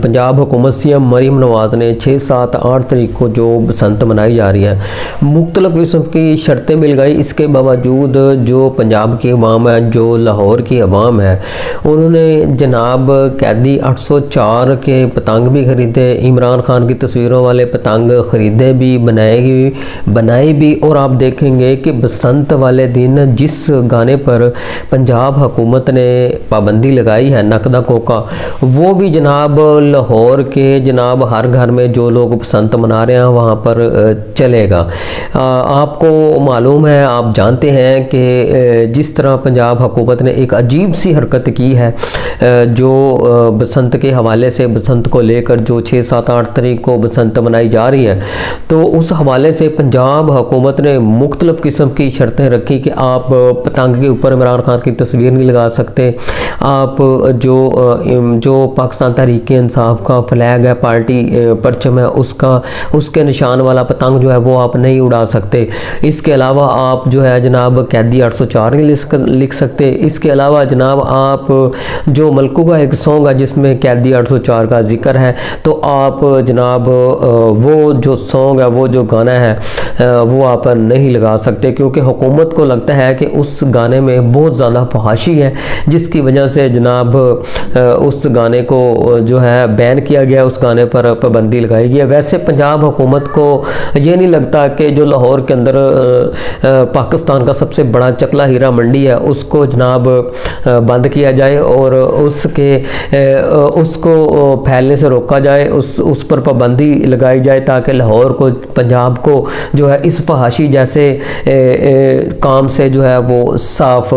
पंजाब हुकूमत सीएम मरीम नवाज ने 6, 7, 8 तारीख को जो बसंत मनाई जा रही है, मुख्तलिफ किस्म की शर्तें मिल गई। इसके बावजूद जो पंजाब की अवाम है, जो लाहौर की अवाम है, उन्होंने जनाब कैदी 804 के पतंग भी ख़रीदे, इमरान खान की तस्वीरों वाले पतंग ख़रीदे भी, बनाए भी। और आप देखेंगे कि बसंत वाले दिन जिस गाने पर पंजाब हुकूमत ने पाबंदी लगाई है, नकदा कोका, वो भी जनाब लाहौर के जनाब हर घर में जो लोग बसंत मना रहे हैं वहाँ पर चलेगा। आपको मालूम है, आप जानते हैं कि जिस तरह पंजाब हुकूमत ने एक अजीब सी हरकत की है, जो बसंत के हवाले से, बसंत को लेकर जो 6, 7, 8 तारीख को बसंत मनाई जा रही है, तो उस हवाले से पंजाब हुकूमत ने मुख्तलिफ किस्म की शर्तें रखी कि आप पतंग के ऊपर इमरान खान की तस्वीर नहीं लगा सकते, आप जो पाकिस्तान तहरीक इंसाफ का फ्लैग है, पार्टी परचम है, उसके निशान वाला पतंग जो है वो आप नहीं उड़ा सकते। इसके अलावा आप जो है जनाब कैदी 804 नहीं लिख सकते। इसके अलावा जनाब आप जो मलकू का एक सॉन्ग है जिसमें कैदी 804 का जिक्र है, तो आप जनाब वो जो सॉन्ग है, वो जो गाना है, वो आप नहीं लगा सकते, क्योंकि हुकूमत को लगता है कि उस गाने में बहुत ज़्यादा फहाशी है, जिसकी वजह से जनाब उस गाने को जो है बैन किया गया, उस गाने पर पाबंदी लगाई गई है। वैसे पंजाब हुकूमत को ये नहीं लगता कि जो लाहौर के अंदर पाकिस्तान का सबसे बड़ा चकला हीरा मंडी है, उसको जनाब बंद किया जाए और उसको फैलने से रोका जाए, उस पर पाबंदी लगाई जाए, ताकि लाहौर को, पंजाब को जो है इस फहाशी जैसे काम से जो है वो साफ़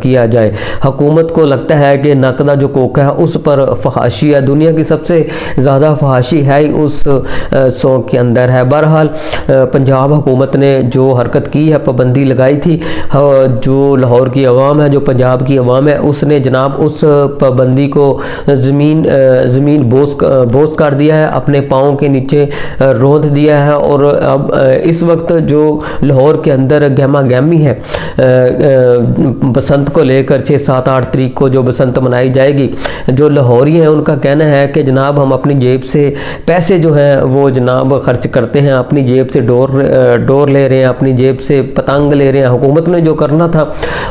किया जाए। हुकूमत को लगता है कि नकदा जो कोका है उस पर फहाशी है, दुनिया की सबसे ज़्यादा फहाशी है ही उस सॉन्ग के अंदर है। बहरहाल पंजाब हुकूमत ने जो हरकत की है, पाबंदी लगाई थी, जो लाहौर की आवाम है, जो पंजाब की आवाम है, उसने जनाब उस पाबंदी को ज़मीन बोस कर दिया है, अपने पाँव के नीचे रोंद दिया है। और अब इस वक्त जो लाहौर के अंदर गहमा गहमी है बसंत को लेकर, 6, 7, 8 तारीख को जो बसंत मनाई जाएगी, जो लाहौरी हैं उनका कहना है कि जनाब हम अपनी जेब से पैसे जो हैं वो जनाब खर्च करते हैं, अपनी जेब से डोर ले रहे हैं, अपनी जेब से पतंग ले रहे हैं। हुकूमत ने जो करना था,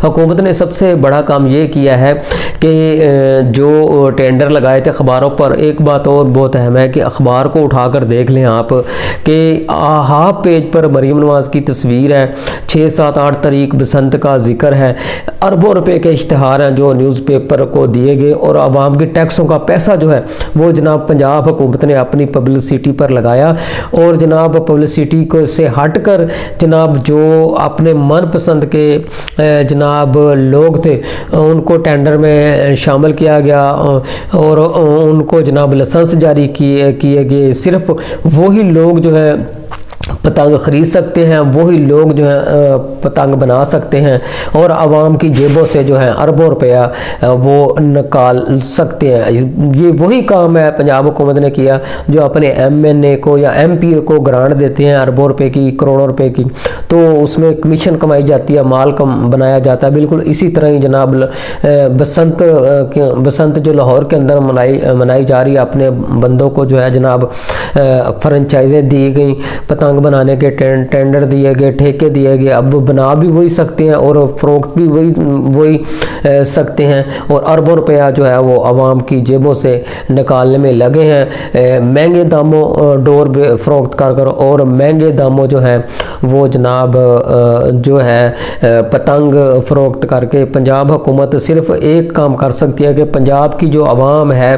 हुकूमत ने सबसे बड़ा काम ये किया है कि जो टेंडर लगाए थे अखबारों पर, एक बात और बहुत अहम है कि अखबार को उठाकर देख लें आप कि हाफ पेज पर मरीम नवाज की तस्वीर है, 6, 7, 8 तारीख बसंत का जिक्र है, अरबों रुपए के इश्तिहार हैं जो न्यूज़पेपर को दिए गए, और आवाम के टैक्सों का पैसा जो है वो जनाब पंजाब हुकूमत ने अपनी पब्लिसिटी पर लगाया। और जनाब पब्लिसिटी को से हट कर जनाब जो अपने मनपसंद के जनाब लोग थे उनको टेंडर में शामिल किया गया, और उनको जनाब लाइसेंस जारी किए गए। सिर्फ वही लोग जो है पतंग ख़रीद सकते हैं, वही लोग जो है पतंग बना सकते हैं, और आवाम की जेबों से जो है अरबों रुपया वो निकाल सकते हैं। ये वही काम है पंजाब हुकूमत ने किया, जो अपने MNA को या MP को ग्रांट देते हैं अरबों रुपए की, करोड़ों रुपए की, तो उसमें कमीशन कमाई जाती है, माल कम बनाया जाता है। बिल्कुल इसी तरह ही जनाब बसंत जो लाहौर के अंदर मनाई जा रही है, अपने बंदों को जो है जनाब फ्रेंचाइजें दी गई, पतंग बनाने के टेंडर दिए गए, ठेके दिए गए, अब बना भी वही सकते हैं और फरोख्त भी वही सकते हैं, और अरबों रुपया जो है वो आवाम की जेबों से निकालने में लगे हैं। महंगे दामों डोर फरोख्त कर और महंगे दामों जो है वो जनाब जो है पतंग फरोख्त करके पंजाब हुकूमत सिर्फ एक काम कर सकती है कि पंजाब की जो आवाम है,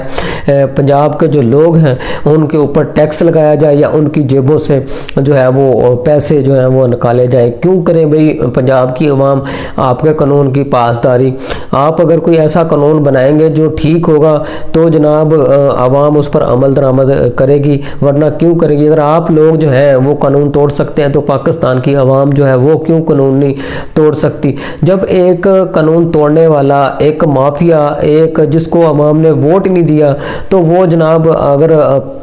पंजाब के जो लोग हैं, उनके ऊपर टैक्स लगाया जाए या उनकी जेबों से जो है वो पैसे जो हैं वो निकाले जाए। क्यों करें भाई पंजाब की अवाम आपके कानून की पासदारी? आप अगर कोई ऐसा कानून बनाएंगे जो ठीक होगा तो जनाब अवाम उस पर अमल दरामद करेगी, वरना क्यों करेगी? अगर आप लोग जो हैं वो कानून तोड़ सकते हैं तो पाकिस्तान की अवाम जो है वो क्यों कानून नहीं तोड़ सकती? जब एक कानून तोड़ने वाला, एक माफिया, एक जिसको अवाम ने वोट नहीं दिया, तो वो जनाब अगर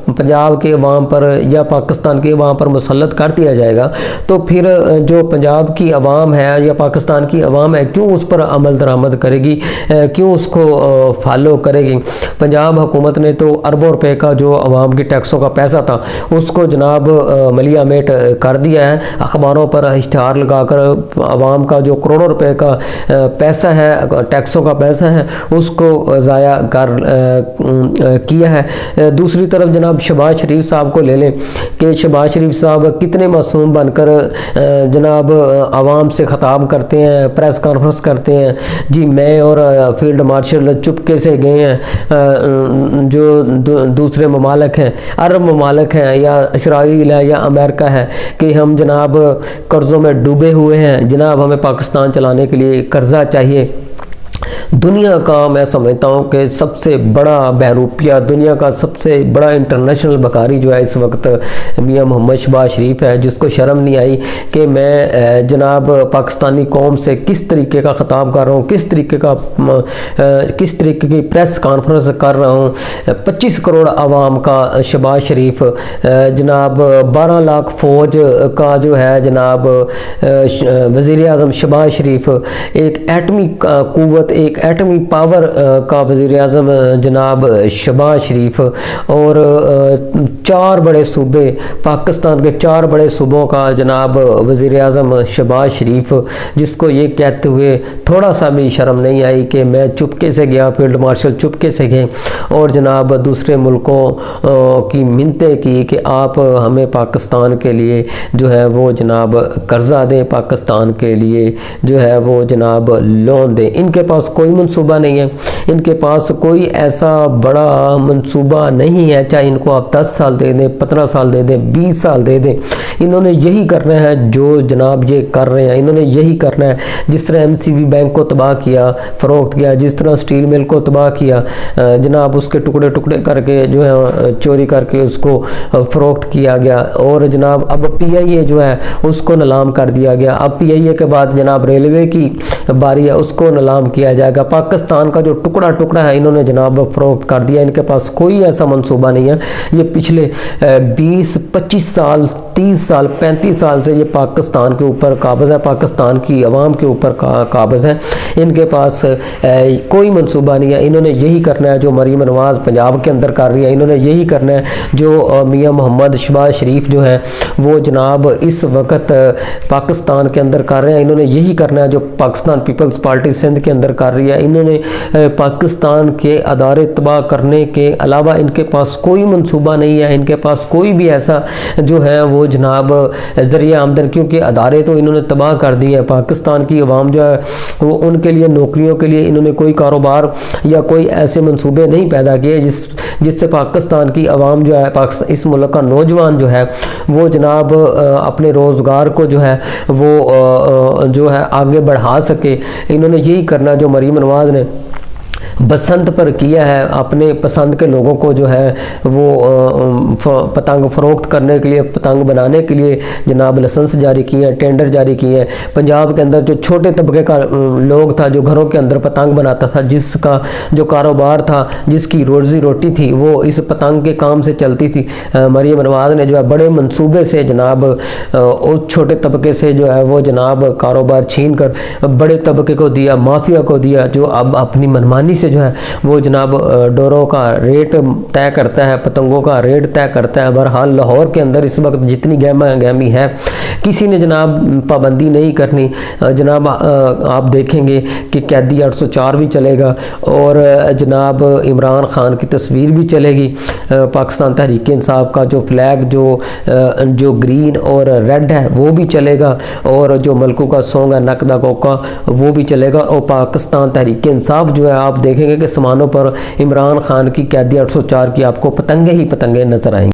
पंजाब के अवाम पर या पाकिस्तान के अवाम पर मुसल्लत कर दिया जाएगा, तो फिर जो पंजाब की अवाम है या पाकिस्तान की अवाम है क्यों उस पर अमल दरामद करेगी, क्यों उसको फॉलो करेगी। पंजाब हुकूमत ने तो अरबों रुपए का जो आवाम की टैक्सों का पैसा था उसको जनाब मलिया मेट कर दिया है। अखबारों पर इश्तहार लगाकर आवाम का जो करोड़ों रुपए का पैसा है, टैक्सों का पैसा है, उसको ज़ाया कर किया है। दूसरी तरफ जनाब शहबाज शरीफ साहब को ले लें कि शहबाज शरीफ साहब कितने मासूम बनकर जनाब आवाम से ख़ताब करते हैं, प्रेस कॉन्फ्रेंस करते हैं, जी मैं और फील्ड मार्शल चुपके से गए हैं। जो दूसरे ममालिक हैं, अरब ममालिक हैं या इसराइल है या अमेरिका है कि हम जनाब कर्ज़ों में डूबे हुए हैं, जनाब हमें पाकिस्तान चलाने के लिए कर्जा चाहिए। दुनिया का मैं समझता हूँ कि सबसे बड़ा बहरूपिया, दुनिया का सबसे बड़ा इंटरनेशनल बकारी जो है इस वक्त मियां मोहम्मद शहबाज शरीफ है, जिसको शर्म नहीं आई कि मैं जनाब पाकिस्तानी कौम से किस तरीके का ख़ताब कर रहा हूँ, किस तरीके की प्रेस कॉन्फ्रेंस कर रहा हूँ। 25 करोड़ आवाम का शहबाज शरीफ जनाब 12 लाख फ़ौज का जो है जनाब वज़ीर आज़म शहबाज शरीफ, एक एटमी क़ुव्वत, एक एटमी पावर का वज़ीर आज़म जनाब शहबाज शरीफ, और 4 बड़े सूबे, पाकिस्तान के 4 बड़े सूबों का जनाब वज़ीर आज़म शहबाज शरीफ, जिसको ये कहते हुए थोड़ा सा भी शर्म नहीं आई कि मैं चुपके से गया, फील्ड मार्शल चुपके से गए और जनाब दूसरे मुल्कों की मिन्नतें की कि आप हमें पाकिस्तान के लिए जो है वो जनाब कर्जा दें, पाकिस्तान के लिए जो है वो जनाब लोन दें। इनके पास कोई मंसूबा नहीं है, इनके पास कोई ऐसा बड़ा मंसूबा नहीं है, चाहे इनको आप 10 साल दे दें, 15 साल दे दें, 20 साल दे दें, इन्होंने यही करना है जो जनाब ये कर रहे हैं। इन्होंने यही करना है, जिस तरह MCB बैंक को तबाह किया, फ़रोख्त किया, जिस तरह स्टील मिल को तबाह किया, जनाब उसके टुकड़े टुकड़े करके जो है चोरी करके उसको फ़रोख्त किया गया, और जनाब अब PIA जो है उसको नीलाम कर दिया गया। अब PIA के बाद जनाब रेलवे की बारी है, उसको नीलाम किया जाएगा। पाकिस्तान का जो टुकड़ा टुकड़ा है इन्होंने जनाब फ़रोख्त कर दिया। इनके पास कोई ऐसा मंसूबा नहीं है। ये पिछले 20-25 साल, 30 साल, 35 साल से ये पाकिस्तान के ऊपर काबिज़ है, पाकिस्तान की आवाम के ऊपर काबिज़ है। इनके पास कोई मंसूबा नहीं है। इन्होंने यही करना है जो मरीम नवाज़ पंजाब के अंदर कर रही है, इन्होंने यही करना है जो मियां मोहम्मद शहबाज शरीफ जो है वो जनाब इस वक्त पाकिस्तान के अंदर कर रहे हैं। इन्होंने यही करना है जो पाकिस्तान पीपल्स पार्टी सिंध के अंदर कर रही है। इन्होंने पाकिस्तान के अदारे तबाह करने के अलावा इनके पास कोई मंसूबा नहीं है। इनके पास कोई भी ऐसा जो है वो जनाब ज़रिया आमदन, क्योंकि अदारे तो इन्होंने तबाह कर दिए हैं। पाकिस्तान की आवाम जो है वो उनके लिए नौकरियों के लिए इन्होंने कोई कारोबार या कोई ऐसे मंसूबे नहीं पैदा किए जिससे पाकिस्तान की आवाम जो है, इस मुल्क का नौजवान जो है वो जनाब अपने रोज़गार को जो है वो जो है आगे बढ़ा सके। इन्होंने यही करना जो मरीम नवाज़ ने बसंत पर किया है, अपने पसंद के लोगों को जो है वो पतंग फ़रोख्त करने के लिए, पतंग बनाने के लिए जनाब लाइसेंस जारी किए हैं, टेंडर जारी किए हैं। पंजाब के अंदर जो छोटे तबके का लोग था जो घरों के अंदर पतंग बनाता था, जिसका जो कारोबार था, जिसकी रोज़ी रोटी थी वो इस पतंग के काम से चलती थी, मरीम नवाज़ ने जो है बड़े मंसूबे से जनाब उस छोटे तबके से जो है वो जनाब कारोबार छीन कर बड़े तबके को दिया, माफिया को दिया, जो अब अपनी मनमानी से जो है वो जनाब डोरों का रेट तय करता है, पतंगों का रेट तय करता है। बहरहाल लाहौर के अंदर इस वक्त जितनी गहमी है किसी ने जनाब पाबंदी नहीं करनी। जनाब आप देखेंगे कि कैदी 804 भी चलेगा और जनाब इमरान खान की तस्वीर भी चलेगी। पाकिस्तान तहरीक इंसाफ का जो फ्लैग जो ग्रीन और रेड है वो भी चलेगा, और जो मलकू का सॉन्ग है नकदा कोका वो भी चलेगा। और पाकिस्तान तहरीक इंसाफ जो है आप देखेंगे कि सामानों पर इमरान खान की कैदी 804 की आपको पतंगे ही पतंगे नजर आएंगे।